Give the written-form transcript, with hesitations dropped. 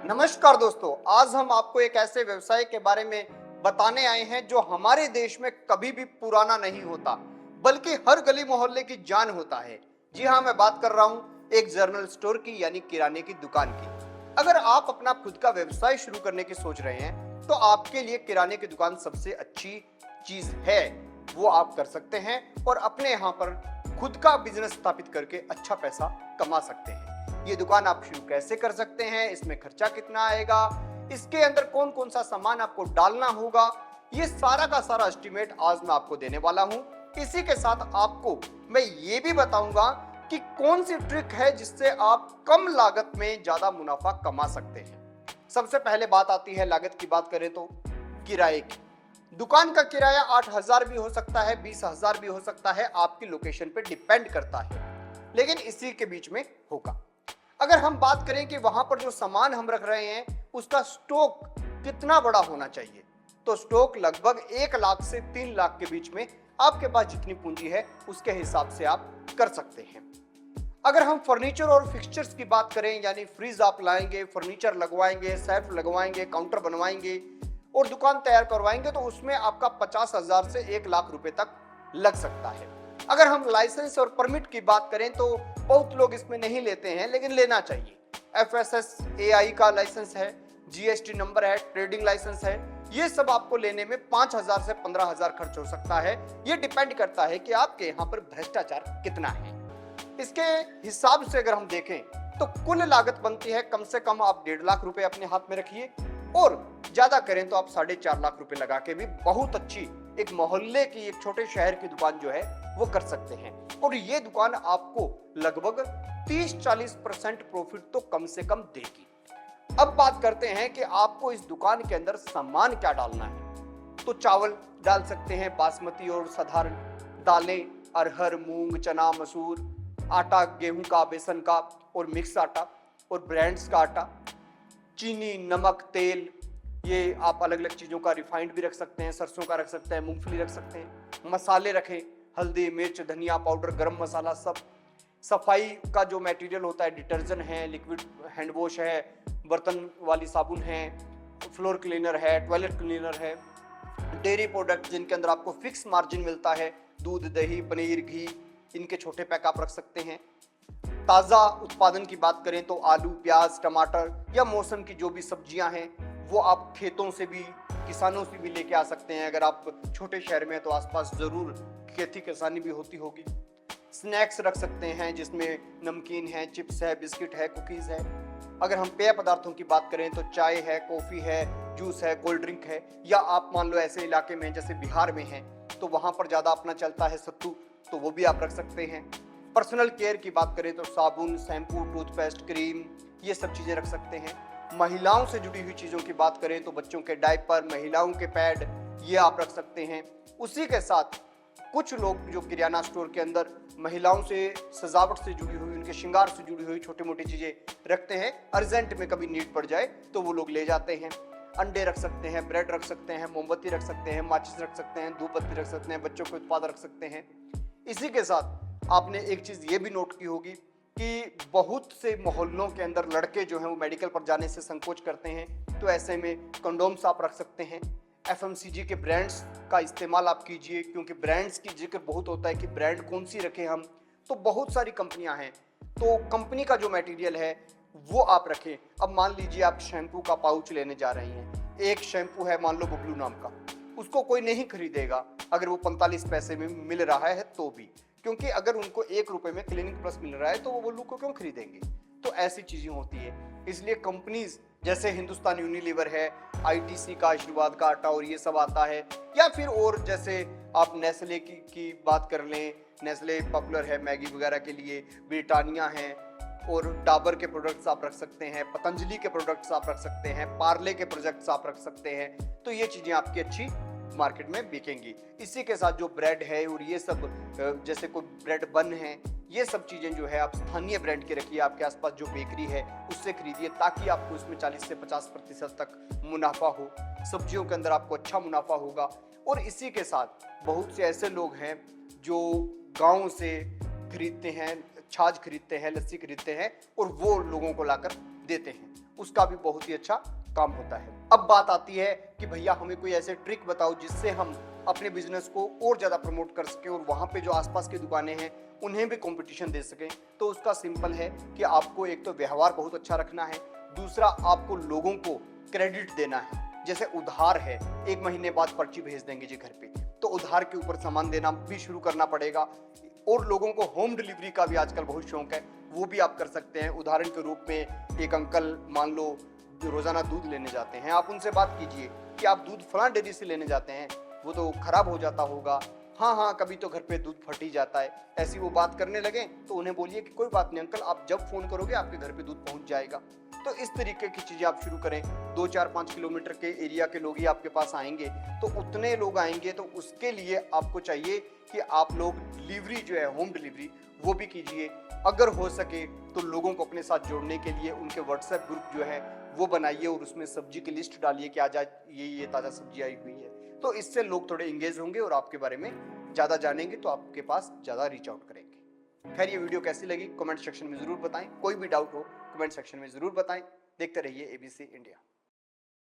नमस्कार दोस्तों, आज हम आपको एक ऐसे व्यवसाय के बारे में बताने आए हैं जो हमारे देश में कभी भी पुराना नहीं होता, बल्कि हर गली मोहल्ले की जान होता है। जी हाँ, मैं बात कर रहा हूँ एक जनरल स्टोर की यानी किराने की दुकान की। अगर आप अपना खुद का व्यवसाय शुरू करने की सोच रहे हैं, तो आपके लिए किराने की दुकान सबसे अच्छी चीज है। वो आप कर सकते हैं और अपने यहाँ पर खुद का बिजनेस स्थापित करके अच्छा पैसा कमा सकते हैं। ये दुकान आप शुरू कैसे कर सकते हैं, इसमें खर्चा कितना आएगा, इसके अंदर कौन कौन सा सामान आपको डालना होगा, ये सारा का सारा एस्टिमेट आज मैं आपको देने वाला हूं। इसी के साथ आपको मैं ये भी बताऊंगा कि कौन सी ट्रिक है जिससे आप कम लागत में ज्यादा मुनाफा कमा सकते हैं। सबसे पहले बात आती है लागत की। बात करें तो किराए की। दुकान का किराया 8,000 भी हो सकता है, 20,000 भी हो सकता है, आपकी लोकेशन पे डिपेंड करता है, लेकिन इसी के बीच में होगा। अगर हम बात करें कि वहां पर जो सामान हम रख रहे हैं उसका स्टॉक कितना बड़ा होना चाहिए, तो स्टॉक लगभग 1 लाख से 3 लाख के बीच में आपके पास जितनी पूंजी है उसके हिसाब से आप कर सकते हैं। अगर हम फर्नीचर और फिक्सचर्स की बात करें, यानी फ्रिज आप लाएंगे, फर्नीचर लगवाएंगे, शेल्फ लगवाएंगे, काउंटर बनवाएंगे और दुकान तैयार करवाएंगे, तो उसमें आपका 50,000 से 1 लाख रुपए तक लग सकता है। अगर हम लाइसेंस और परमिट की बात करें तो बहुत लोग इसमें नहीं लेते हैं, लेकिन लेना चाहिए। FSSAI का लाइसेंस है, GST नंबर है, ट्रेडिंग लाइसेंस है, ये सब आपको लेने में 5,000 से 15,000 खर्च हो सकता है। ये डिपेंड करता है कि आपके यहाँ पर भ्रष्टाचार कितना है। इसके हिसाब से अगर हम देखें तो कुल लागत बनती है कम से कम आप 1.5 लाख रुपए अपने हाथ में रखिए, और ज्यादा करें तो आप 4.5 लाख रुपए लगा के भी बहुत अच्छी एक मोहल्ले की, एक छोटे शहर की दुकान जो है वो कर सकते हैं। और ये दुकान आपको लगभग 30-40% प्रॉफिट तो कम से कम देगी। अब बात करते हैं कि आपको इस दुकान के अंदर सामान क्या डालना है। तो चावल डाल सकते हैं, बासमती और साधारण दालें, अरहर, मूंग, चना, मसूर, आटा गेहूं का, बेसन का और मिक्स आटा और ब्रांड्स का आटा, चीनी, नमक, तेल, ये आप अलग अलग चीज़ों का, रिफाइंड भी रख सकते हैं, सरसों का रख सकते हैं, मूंगफली रख सकते हैं। मसाले रखें, हल्दी, मिर्च, धनिया पाउडर, गरम मसाला सब। सफाई का जो मटेरियल होता है, डिटर्जेंट है, लिक्विड हैंड वॉश है, बर्तन वाली साबुन है, फ्लोर क्लीनर है, टॉयलेट क्लीनर है, डेयरी प्रोडक्ट जिनके अंदर आपको फिक्स मार्जिन मिलता है, दूध, दही, पनीर, घी, इनके छोटे पैक आप रख सकते हैं। ताज़ा उत्पादन की बात करें तो आलू, प्याज, टमाटर या मौसम की जो भी सब्जियां हैं वो आप खेतों से भी, किसानों से भी लेके आ सकते हैं। अगर आप छोटे शहर में हैं तो आसपास ज़रूर खेती किसानी भी होती होगी। स्नैक्स रख सकते हैं जिसमें नमकीन है, चिप्स है, बिस्किट है, कुकीज़ है। अगर हम पेय पदार्थों की बात करें तो चाय है, कॉफ़ी है, जूस है, कोल्ड ड्रिंक है, या आप मान लो ऐसे इलाके में जैसे बिहार में हैं तो वहाँ पर ज़्यादा अपना चलता है सत्तू, तो वो भी आप रख सकते हैं। पर्सनल केयर की बात करें तो साबुन, शैम्पू, टूथपेस्ट, क्रीम, ये सब चीज़ें रख सकते हैं। महिलाओं से जुड़ी हुई चीज़ों की बात करें तो बच्चों के डायपर, महिलाओं के पैड, ये आप रख सकते हैं। उसी के साथ कुछ लोग जो किराना स्टोर के अंदर महिलाओं से सजावट से जुड़ी हुई, उनके श्रृंगार से जुड़ी हुई छोटी मोटी चीज़ें रखते हैं, अर्जेंट में कभी नीड पड़ जाए तो वो लोग ले जाते हैं। अंडे रख सकते हैं, ब्रेड रख सकते हैं, मोमबत्ती रख सकते हैं, माचिस रख सकते हैं, धूप बत्ती रख सकते हैं, बच्चों के उत्पाद रख सकते हैं। इसी के साथ आपने एक चीज़ ये भी नोट की होगी कि बहुत से मोहल्लों के अंदर लड़के जो हैं वो मेडिकल पर जाने से संकोच करते हैं, तो ऐसे में कंडोम्स आप रख सकते हैं। FMCG के ब्रांड्स का इस्तेमाल आप कीजिए, क्योंकि ब्रांड्स की जिक्र बहुत होता है कि ब्रांड कौन सी रखें हम, तो बहुत सारी कंपनियां हैं, तो कंपनी का जो मटेरियल है वो आप रखें। अब मान लीजिए आप शैम्पू का पाउच लेने जा रही हैं, एक शैम्पू है मान लो बबलू नाम का, उसको कोई नहीं खरीदेगा अगर वो 45 पैसे में मिल रहा है तो भी, क्योंकि अगर उनको 1 रुपए में क्लिनिक प्लस मिल रहा है तो वो बबलू को क्यों खरीदेंगे। तो ऐसी चीज़ें होती है, इसलिए कंपनीज जैसे हिंदुस्तान यूनिलीवर है, ITC का आशीर्वाद का आटा और ये सब आता है, या फिर और जैसे आप नेस्ले की बात कर लें, नेस्ले पॉपुलर है मैगी वगैरह के लिए, ब्रिटानिया है, और डाबर के प्रोडक्ट्स आप रख सकते हैं, पतंजलि के प्रोडक्ट्स आप रख सकते हैं, पार्ले के प्रोडक्ट्स आप रख सकते हैं, तो ये चीज़ें आपकी अच्छी मार्केट में बिकेंगी। इसी के साथ जो ब्रेड है और ये सब, जैसे कोई ब्रेड बन है, ये सब चीज़ें जो है आप स्थानीय ब्रांड की रखिए, आपके आसपास जो बेकरी है उससे खरीदिए, ताकि आपको इसमें 40 से 50% तक मुनाफा हो। सब्जियों के अंदर आपको अच्छा मुनाफा होगा। और इसी के साथ बहुत से ऐसे लोग हैं जो गाँव से खरीदते हैं, छाछ खरीदते हैं, लस्सी खरीदते हैं और वो लोगों को लाकर देते हैं। उसका भी बहुत ही अच्छा काम होता है। अब बात आती है कि भैया हमें कोई ऐसे ट्रिक बताओ जिससे हम अपने बिजनेस को और ज्यादा प्रमोट कर सके और वहां पे जो आसपास की दुकानें हैं उन्हें भी कंपटीशन दे सकें। तो उसका सिंपल है कि आपको एक तो व्यवहार बहुत अच्छा रखना है, दूसरा आपको लोगों को क्रेडिट देना है। जैसे उधार है, 1 महीने बाद पर्ची भेज देंगे जी घर पे, तो उधार के ऊपर सामान देना भी शुरू करना पड़ेगा। और लोगों को होम डिलीवरी का भी आजकल बहुत शौक है, वो भी आप कर सकते हैं। उदाहरण के रूप में एक अंकल मान लो जो रोजाना दूध लेने जाते हैं, आप उनसे बात कीजिए कि आप दूध फलां डेयरी से लेने जाते हैं, वो तो खराब हो जाता होगा। हाँ हाँ, कभी तो घर पे दूध फट ही जाता है। ऐसी वो बात करने लगे तो उन्हें बोलिए कि कोई बात नहीं अंकल, आप जब फोन करोगे आपके घर पे दूध पहुंच जाएगा। तो इस तरीके की चीजें आप शुरू करें। 2 4 5 किलोमीटर के एरिया के लोग ही आपके पास आएंगे, तो उतने लोग आएंगे तो उसके लिए आपको चाहिए कि आप लोग डिलीवरी जो है, होम डिलीवरी, वो भी कीजिए। अगर हो सके तो लोगों को अपने साथ जोड़ने के लिए उनके व्हाट्सएप ग्रुप जो है वो बनाइए और उसमें सब्जी की लिस्ट डालिए कि आज ये ताज़ा सब्जी आई हुई है। तो इससे लोग थोड़े इंगेज होंगे और आपके बारे में ज़्यादा जानेंगे, तो आपके पास ज़्यादा रीच आउट करेंगे। खैर, ये वीडियो कैसी लगी कमेंट सेक्शन में ज़रूर बताएं। कोई भी डाउट हो कमेंट सेक्शन में ज़रूर बताएं। देखते रहिए ABC इंडिया।